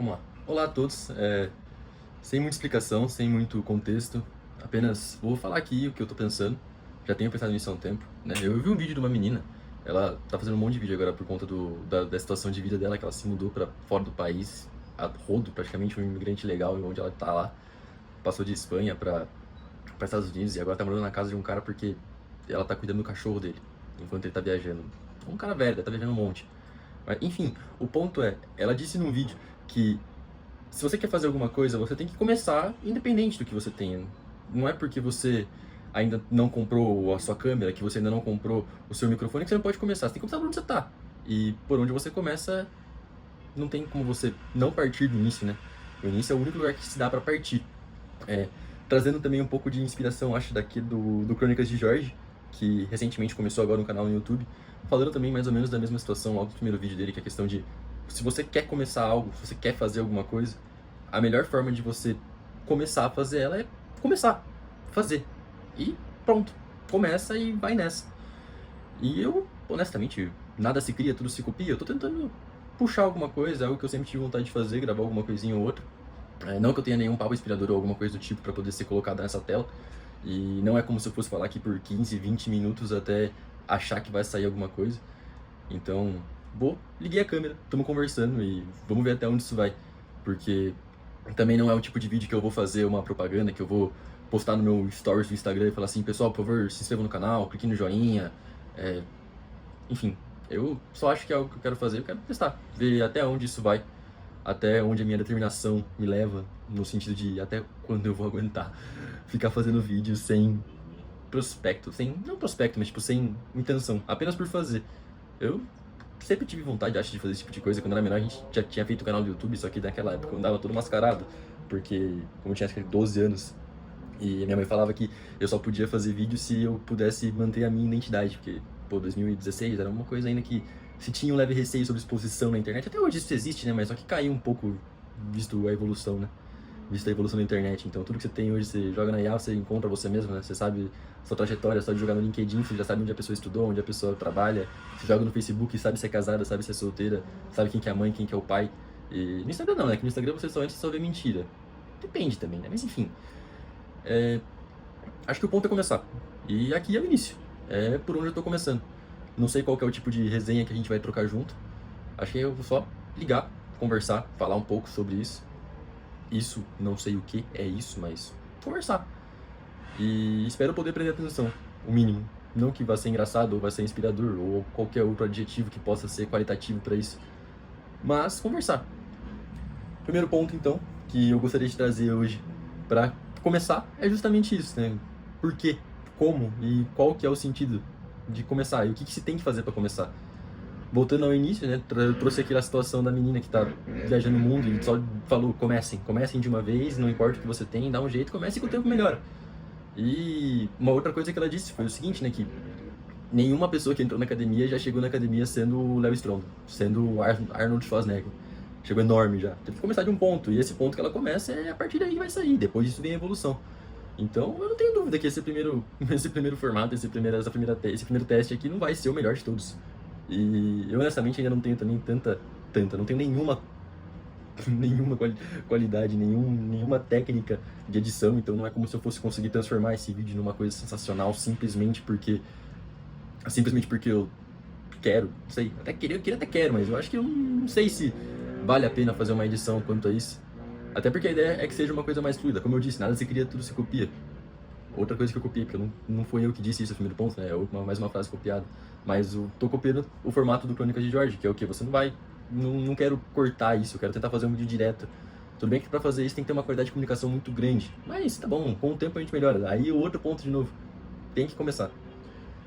Vamos lá. Olá a todos. Sem muita explicação, sem muito contexto, apenas vou falar aqui o que eu tô pensando. Já tenho pensado nisso há um tempo, né? Eu vi um vídeo de uma menina, ela tá fazendo um monte de vídeo agora por conta da situação de vida dela, que ela se mudou pra fora do país, a rodo, praticamente um imigrante legal, onde ela tá lá. Passou de Espanha pra Estados Unidos e agora tá morando na casa de um cara porque ela tá cuidando do cachorro dele, enquanto ele tá viajando. Um cara velho, ele tá viajando um monte. Mas, enfim, o ponto é, ela disse num vídeo que se você quer fazer alguma coisa, você tem que começar independente do que você tenha. Não é porque você ainda não comprou a sua câmera, que você ainda não comprou o seu microfone, que você não pode começar. Você tem que começar por onde você tá. E por onde você começa, não tem como você não partir do início, né? O início é o único lugar que se dá pra partir. É, trazendo também um pouco de inspiração, acho, daqui do Crônicas de Jorge, que recentemente começou agora um canal no YouTube, falando também mais ou menos da mesma situação logo no primeiro vídeo dele, que é a questão de se você quer começar algo, se você quer fazer alguma coisa, a melhor forma de você começar a fazer ela é começar, fazer. E pronto, começa e vai nessa. E eu, honestamente, nada se cria, tudo se copia. Eu tô tentando puxar alguma coisa, algo que eu sempre tive vontade de fazer, gravar alguma coisinha ou outra. Não que eu tenha nenhum papo inspirador ou alguma coisa do tipo para poder ser colocada nessa tela. E não é como se eu fosse falar aqui por 15, 20 minutos até achar que vai sair alguma coisa. Então, liguei a câmera, estamos conversando e vamos ver até onde isso vai. Porque também não é o tipo de vídeo que eu vou fazer uma propaganda, que eu vou postar no meu stories do Instagram e falar assim, pessoal, por favor, se inscreva no canal, clique no joinha. É, enfim, eu só acho que é algo que eu quero fazer, eu quero testar, ver até onde isso vai, até onde a minha determinação me leva, no sentido de até quando eu vou aguentar ficar fazendo vídeo sem prospecto, não prospecto, mas tipo, sem intenção, apenas por fazer. Eu sempre tive vontade, acho, de fazer esse tipo de coisa. Quando era menor, a gente já tinha feito o canal do YouTube, só que naquela época eu andava todo mascarado, porque como eu tinha acho que 12 anos, e minha mãe falava que eu só podia fazer vídeo se eu pudesse manter a minha identidade, porque, pô, 2016 era uma coisa ainda que se tinha um leve receio sobre exposição na internet. Até hoje isso existe, né? Mas só que caiu um pouco, visto a evolução, né? Visto a evolução da internet. Então tudo que você tem hoje, você joga na IA, você encontra você mesmo, né? Você sabe sua trajetória, só de jogar no LinkedIn, você já sabe onde a pessoa estudou, onde a pessoa trabalha. Você joga no Facebook, sabe se é casada, sabe se é solteira, sabe quem que é a mãe, quem que é o pai. E no Instagram não, né? Que no Instagram você só entra e só vê mentira. Depende também, né? Mas enfim. Acho que o ponto é começar. E aqui é o início. É por onde eu tô começando. Não sei qual que é o tipo de resenha que a gente vai trocar junto. Acho que eu vou só ligar, conversar, falar um pouco sobre isso. Isso, não sei o que é isso, mas conversar. E espero poder prender atenção, o mínimo. Não que vá ser engraçado, ou vá ser inspirador, ou qualquer outro adjetivo que possa ser qualitativo para isso. Mas conversar. Primeiro ponto, então, que eu gostaria de trazer hoje para começar é justamente isso, né? Por quê? Como? E qual que é o sentido de começar? E o que que se tem que fazer para começar? Voltando ao início, né? Trouxe aqui a situação da menina que tá viajando o mundo e só falou, comecem de uma vez, não importa o que você tem, dá um jeito, comece que o tempo melhora. E uma outra coisa que ela disse foi o seguinte, né? Que nenhuma pessoa que entrou na academia já chegou na academia sendo o Léo Strong, sendo o Arnold Schwarzenegger. Chegou enorme já. Teve que começar de um ponto, e esse ponto que ela começa é a partir daí que vai sair. Depois disso vem a evolução. Então eu não tenho dúvida que esse primeiro formato, esse primeiro teste aqui não vai ser o melhor de todos. E eu honestamente ainda não tenho também não tenho nenhuma qualidade, nenhuma técnica de edição, então não é como se eu fosse conseguir transformar esse vídeo numa coisa sensacional simplesmente porque eu quero, não sei, eu queria até quero, mas eu acho que eu não sei se vale a pena fazer uma edição quanto a isso. Até porque a ideia é que seja uma coisa mais fluida. Como eu disse, nada se cria, tudo se copia. Outra coisa que eu copiei, porque não foi eu que disse isso no primeiro ponto, né? É mais uma frase copiada. Mas eu tô copiando o formato do Crônicas de Jorge, que é o quê? Você não vai... Não quero cortar isso, eu quero tentar fazer um vídeo direto. Tudo bem que pra fazer isso tem que ter uma qualidade de comunicação muito grande. Mas tá bom, com o tempo a gente melhora. Aí o outro ponto de novo. Tem que começar.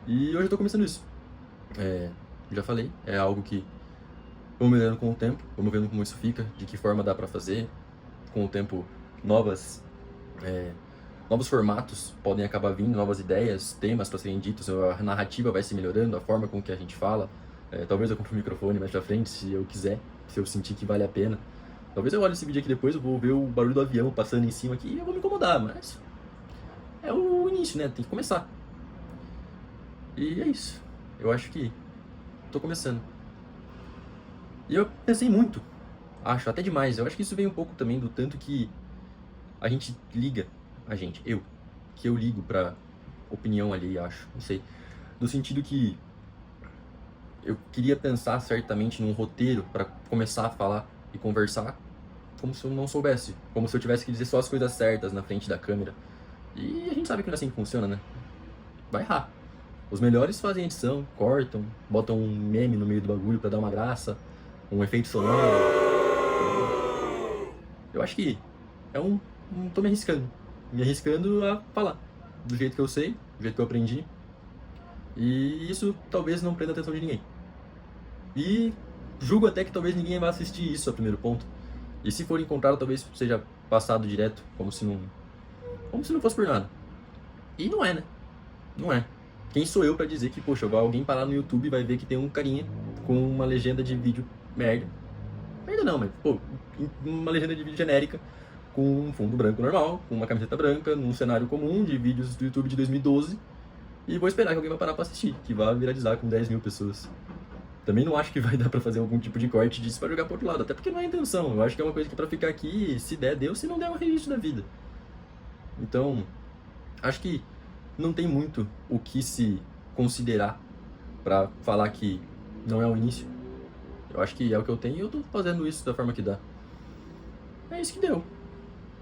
E hoje eu tô começando isso. Já falei, é algo que vamos melhorando com o tempo, vamos vendo como isso fica, de que forma dá pra fazer. Com o tempo, novos formatos podem acabar vindo, novas ideias, temas para serem ditos, a narrativa vai se melhorando, a forma com que a gente fala. Talvez eu compre um microfone mais pra frente, se eu quiser, se eu sentir que vale a pena. Talvez eu olhe esse vídeo aqui depois, eu vou ver o barulho do avião passando em cima aqui e eu vou me incomodar, mas é o início, né? Tem que começar. E é isso. Eu acho que tô começando. E eu pensei muito Acho até demais. Eu acho que isso vem um pouco também do tanto que a gente liga, que eu ligo pra opinião ali, acho, não sei. No sentido que eu queria pensar certamente num roteiro pra começar a falar e conversar como se eu não soubesse, como se eu tivesse que dizer só as coisas certas na frente da câmera. E a gente sabe que não é assim que funciona, né? Vai errar. Os melhores fazem edição, cortam, botam um meme no meio do bagulho pra dar uma graça, um efeito sonoro. Eu acho que é tô me arriscando. Me arriscando a falar do jeito que eu sei, do jeito que eu aprendi. E isso talvez não prenda a atenção de ninguém. E julgo até que talvez ninguém vá assistir isso a primeiro ponto. E se for encontrado, talvez seja passado direto, como se não fosse por nada. E não é, né? Não é. Quem sou eu pra dizer que, poxa, vai alguém parar no YouTube e vai ver que tem um carinha com uma legenda de vídeo merda. Merda não, mas, pô, uma legenda de vídeo genérica, com um fundo branco normal, com uma camiseta branca, num cenário comum de vídeos do YouTube de 2012, e vou esperar que alguém vai parar pra assistir, que vai viralizar com 10 mil pessoas. Também não acho que vai dar pra fazer algum tipo de corte disso pra jogar pro outro lado, até porque não é a intenção. Eu acho que é uma coisa que pra ficar aqui, se der, deu, se não der, é um registro da vida. Então, acho que não tem muito o que se considerar pra falar que não é o início. Eu acho que é o que eu tenho e eu tô fazendo isso da forma que dá. É isso que deu.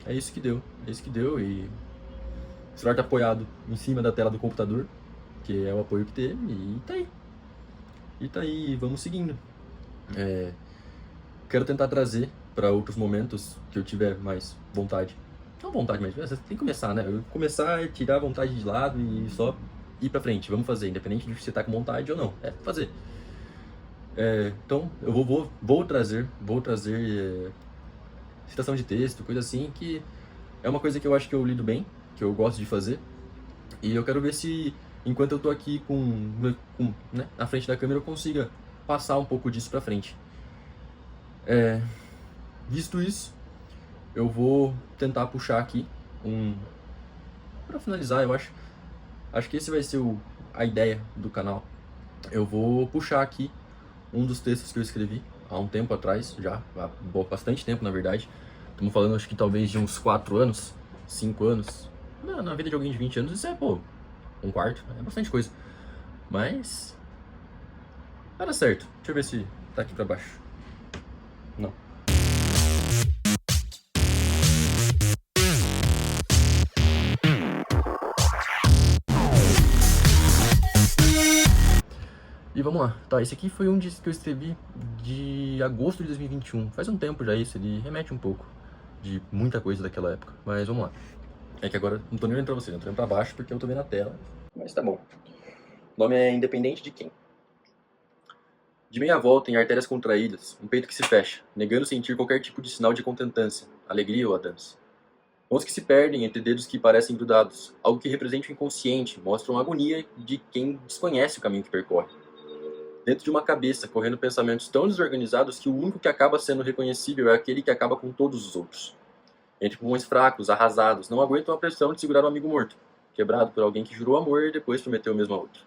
É isso que deu. É isso que deu e o celular tá apoiado em cima da tela do computador, que é o apoio que teve, e tá aí. E tá aí, vamos seguindo. Quero tentar trazer pra outros momentos que eu tiver mais vontade. Não vontade, mas você tem que começar, né? Eu começar a tirar a vontade de lado e só ir pra frente. Vamos fazer, independente de você tá com vontade ou não. É fazer. Então, eu vou trazer citação de texto, coisa assim, que é uma coisa que eu acho que eu lido bem, que eu gosto de fazer. E eu quero ver se, enquanto eu tô aqui né, na frente da câmera, eu consiga passar um pouco disso pra frente. Visto isso, eu vou tentar puxar aqui pra finalizar, eu acho que esse vai ser a ideia do canal. Eu vou puxar aqui um dos textos que eu escrevi há um tempo atrás, já, há bastante tempo, na verdade. Estamos falando, acho que talvez de uns 4 anos, 5 anos. Na vida de alguém de 20 anos, isso é, pô, um quarto, é bastante coisa. Mas vai dar certo. Deixa eu ver se tá aqui pra baixo. Não. E vamos lá. Tá, esse aqui foi um que eu escrevi de agosto de 2021. Faz um tempo já isso, ele remete um pouco de muita coisa daquela época. Mas vamos lá. É que agora não tô nem olhando pra você, não tô olhando pra baixo porque eu tô vendo a tela. Mas tá bom. O nome é Independente de Quem. De meia volta em artérias contraídas, um peito que se fecha, negando sentir qualquer tipo de sinal de contentância, alegria ou a dança. Mãos que se perdem entre dedos que parecem grudados, algo que representa o inconsciente, mostram a agonia de quem desconhece o caminho que percorre. Dentro de uma cabeça, correndo pensamentos tão desorganizados que o único que acaba sendo reconhecível é aquele que acaba com todos os outros. Entre pulmões fracos, arrasados, não aguentam a pressão de segurar um amigo morto, quebrado por alguém que jurou amor e depois prometeu o mesmo a outro.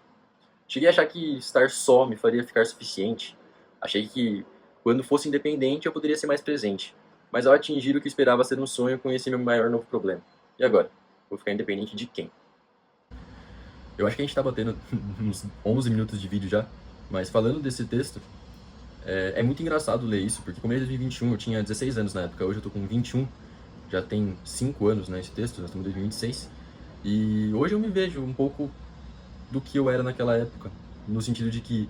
Cheguei a achar que estar só me faria ficar suficiente. Achei que, quando fosse independente, eu poderia ser mais presente. Mas ao atingir o que esperava ser um sonho, conheci meu maior novo problema. E agora? Vou ficar independente de quem? Eu acho que a gente tá batendo uns 11 minutos de vídeo já. Mas falando desse texto, é muito engraçado ler isso, porque como é 2021, eu tinha 16 anos na época, hoje eu tô com 21, já tem 5 anos, né, esse texto, nós estamos em 2026, e hoje eu me vejo um pouco do que eu era naquela época, no sentido de que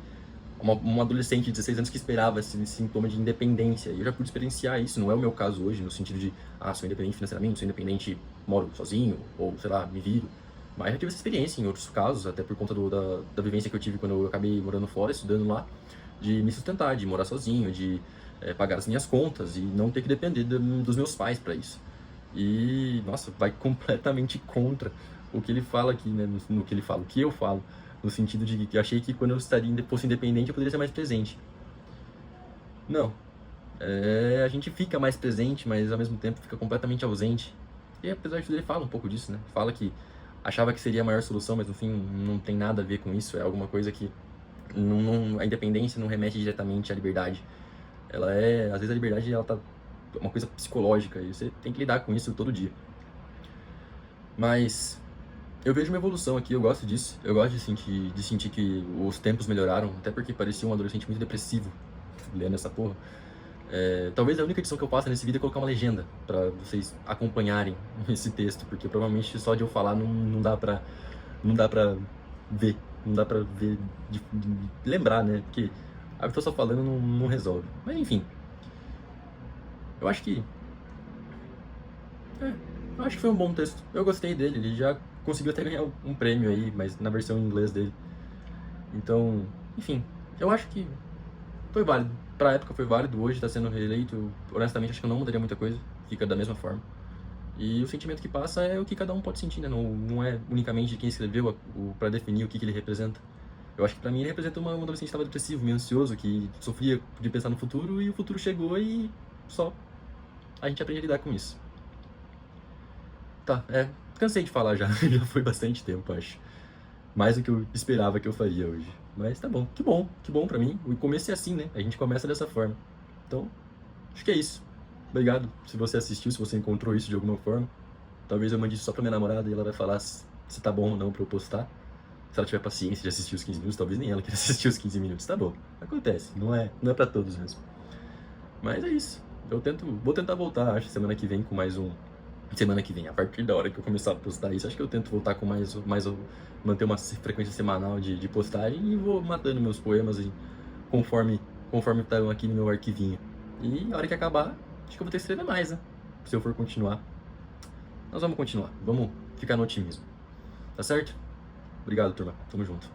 uma adolescente de 16 anos que esperava esse sintoma de independência, e eu já pude experienciar isso, não é o meu caso hoje, no sentido de, sou independente financeiramente, sou independente, moro sozinho, ou sei lá, me viro. Mas já tive essa experiência em outros casos, até por conta da vivência que eu tive quando eu acabei morando fora, estudando lá, de me sustentar, de morar sozinho, de pagar as minhas contas e não ter que depender dos meus pais para isso. E, nossa, vai completamente contra o que ele fala aqui, né, no que ele fala, o que eu falo, no sentido de que eu achei que quando eu fosse independente eu poderia ser mais presente. Não. A gente fica mais presente, mas ao mesmo tempo fica completamente ausente. E apesar de tudo ele fala um pouco disso, né? Fala que achava que seria a maior solução, mas no fim não tem nada a ver com isso. É alguma coisa que a independência não remete diretamente à liberdade. Às vezes a liberdade, ela tá uma coisa psicológica e você tem que lidar com isso todo dia. Mas eu vejo uma evolução aqui, eu gosto disso. Eu gosto de sentir que os tempos melhoraram, até porque parecia um adolescente muito depressivo lendo essa porra. Talvez a única edição que eu faça nesse vídeo é colocar uma legenda pra vocês acompanharem esse texto, porque provavelmente só de eu falar não dá pra ver, não dá pra ver, de lembrar, né? Porque a pessoa só falando não resolve. Mas enfim, eu acho que eu acho que foi um bom texto. Eu gostei dele, ele já conseguiu até ganhar um prêmio aí, mas na versão em inglês dele. Então, enfim, eu acho que foi válido. Pra época foi válido, hoje tá sendo reeleito. Honestamente, acho que eu não mudaria muita coisa, fica da mesma forma. E o sentimento que passa é o que cada um pode sentir, né? Não é unicamente quem escreveu pra definir o que ele representa. Eu acho que pra mim ele representa um adolescente que estava depressivo, meio ansioso, que sofria de pensar no futuro e o futuro chegou e só a gente aprende a lidar com isso. Tá, cansei de falar já, já foi bastante tempo, acho. Mais do que eu esperava que eu faria hoje. Mas tá bom, que bom pra mim. O começo é assim, né? A gente começa dessa forma. Então, acho que é isso. Obrigado se você assistiu, se você encontrou isso de alguma forma. Talvez eu mande isso só pra minha namorada e ela vai falar se tá bom ou não pra eu postar. Se ela tiver paciência de assistir os 15 minutos, talvez nem ela queira assistir os 15 minutos. Tá bom, acontece, não é pra todos mesmo. Mas é isso. Vou tentar voltar, acho, semana que vem com mais um. Semana que vem, a partir da hora que eu começar a postar isso, acho que eu tento voltar com manter uma frequência semanal de postagem e vou matando meus poemas conforme estão aqui no meu arquivinho. E a hora que acabar, acho que eu vou ter que escrever mais, né? Se eu for continuar. Nós vamos continuar, vamos ficar no otimismo. Tá certo? Obrigado, turma. Tamo junto.